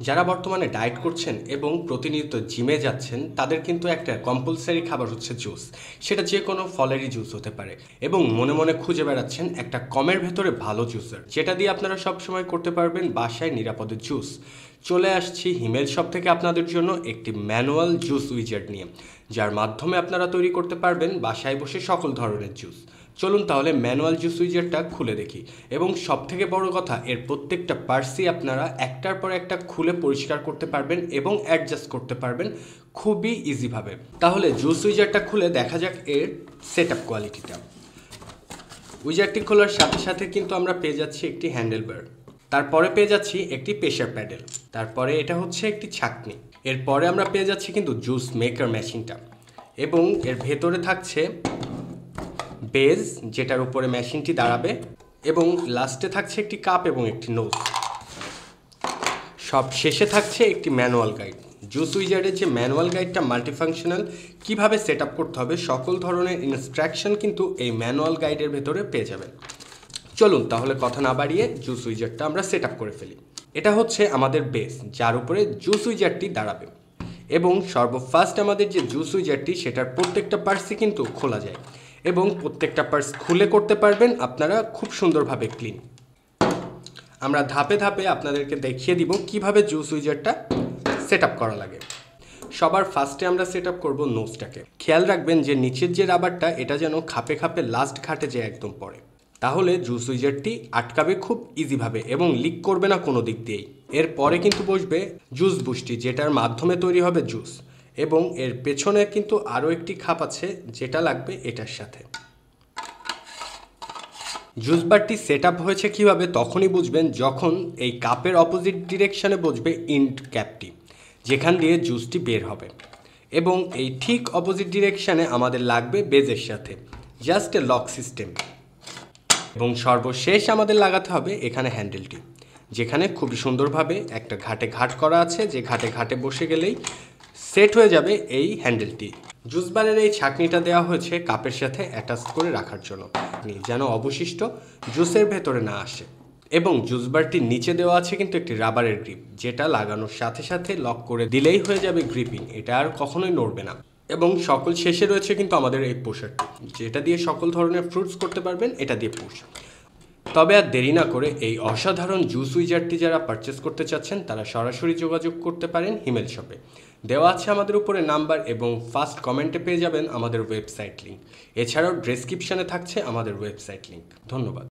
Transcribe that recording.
যারা বর্তমানে ডায়েট করছেন এবং প্রতিনিয়ত জিমে যাচ্ছেন তাদের কিন্তু একটা কম্পালসারি খাবার হচ্ছে জুস। সেটা যে কোনো ফলেরই জুস হতে পারে এবং মনে মনে খুঁজে বেড়াচ্ছেন একটা কমের ভেতরে ভালো জুসার, যেটা দিয়ে আপনারা সবসময় করতে পারবেন বাসায় নিরাপদে জুস। চলে আসছি হিমেল শপ থেকে আপনাদের জন্য একটি ম্যানুয়াল জুস উইজার্ড নিয়ে, যার মাধ্যমে আপনারা তৈরি করতে পারবেন বাসায় বসে সকল ধরনের জুস। চলুন তাহলে ম্যানুয়াল জুস উইজারটা খুলে দেখি, এবং সবথেকে বড় কথা এর প্রত্যেকটা পার্সই আপনারা একটার পর একটা খুলে পরিষ্কার করতে পারবেন এবং অ্যাডজাস্ট করতে পারবেন খুবই ইজিভাবে। তাহলে জুস উইজারটা খুলে দেখা যাক এর সেটআপ কোয়ালিটিটা। উইজারটি খোলার সাথে সাথে কিন্তু আমরা পেয়ে যাচ্ছি একটি হ্যান্ডেল বার, তারপরে পেয়ে যাচ্ছি একটি প্রেসার প্যাডেল, তারপরে এটা হচ্ছে একটি ছাঁকনি, এরপরে আমরা পেয়ে যাচ্ছি কিন্তু জুস মেকার মেশিনটা, এবং এর ভেতরে থাকছে বেজ যেটার উপরে মেশিনটি দাঁড়াবে, এবং লাস্টে থাকছে একটি কাপ এবং একটি নোজ। সব শেষে থাকছে একটি ম্যানুয়াল গাইড। জুস উইজার্ডের যে ম্যানুয়াল গাইডটা মাল্টিফাংশনাল, কীভাবে সেট আপ করতে হবে সকল ধরনের ইনস্ট্রাকশন কিন্তু এই ম্যানুয়াল গাইডের ভেতরে পেয়ে যাবেন। চলুন তাহলে কথা না বাড়িয়ে জুস উইজারটা আমরা সেট আপ করে ফেলি। এটা হচ্ছে আমাদের বেস, যার উপরে জুস উইজারটি দাঁড়াবে, এবং সর্বফার্স্ট আমাদের যে জুস উইজারটি সেটার প্রত্যেকটা পার্টসই কিন্তু খোলা যায়, এবং প্রত্যেকটা পার্টস খুলে করতে পারবেন আপনারা খুব সুন্দরভাবে ক্লিন। আমরা ধাপে ধাপে আপনাদেরকে দেখিয়ে দিব কিভাবে জুস উইজারটা সেট আপ করা লাগে। সবার ফার্স্টে আমরা সেট আপ করবো নোজটাকে। খেয়াল রাখবেন যে নিচের যে রাবারটা এটা যেন খাপে খাপে লাস্ট ঘাটে যে একদম পড়ে, তাহলে জুস উইজারটি আটকাবে খুব ইজিভাবে এবং লিক করবে না কোনো দিক দিয়েই। এরপরে কিন্তু বসবে জুস বুস্টি, যেটার মাধ্যমে তৈরি হবে জুস, এবং এর পেছনে কিন্তু আরও একটি খাপ আছে যেটা লাগবে এটার সাথে। জুস বারটি সেট আপ হয়েছে কীভাবে তখনই বুঝবেন যখন এই কাপের অপোজিট ডিরেকশানে বসবে ইন্ড ক্যাপটি, যেখান দিয়ে জুসটি বের হবে, এবং এই ঠিক অপোজিট ডিরেকশানে আমাদের লাগবে বেজের সাথে জাস্ট এ লক সিস্টেম, এবং সর্বশেষ আমাদের লাগাতে হবে এখানে হ্যান্ডেলটি, যেখানে খুবই সুন্দরভাবে একটা ঘাটে ঘাট করা আছে, যে ঘাটে ঘাটে বসে গেলেই সেট হয়ে যাবে এই হ্যান্ডেলটি। জুস বারের এই ছাঁকনিটা দেওয়া হয়েছে কাপের সাথে অ্যাটাচ করে রাখার জন্য, যেন অবশিষ্ট জুসের ভেতরে না আসে, এবং জুস বারটির নিচে দেওয়া আছে কিন্তু একটি রাবারের গ্রিপ, যেটা লাগানোর সাথে সাথে লক করে দিলেই হয়ে যাবে গ্রিপিং, এটা আর কখনোই নড়বে না। এবং সকল শেষে রয়েছে কিন্তু আমাদের এই পুশারটি, যেটা দিয়ে সকল ধরনের ফ্রুটস করতে পারবেন, এটা দিয়ে পুশ। তবে আর দেরি না করে এই অসাধারণ জুস উইজারটি যারা পারচেস করতে চাচ্ছেন তারা সরাসরি যোগাযোগ করতে পারেন হিমেল শপে। দেওয়া আছে আমাদের উপরে নাম্বার, এবং ফার্স্ট কমেন্টে পেয়ে যাবেন আমাদের ওয়েবসাইট লিঙ্ক। এছাড়াও ডেসক্রিপশনে থাকছে আমাদের ওয়েবসাইট লিঙ্ক। ধন্যবাদ।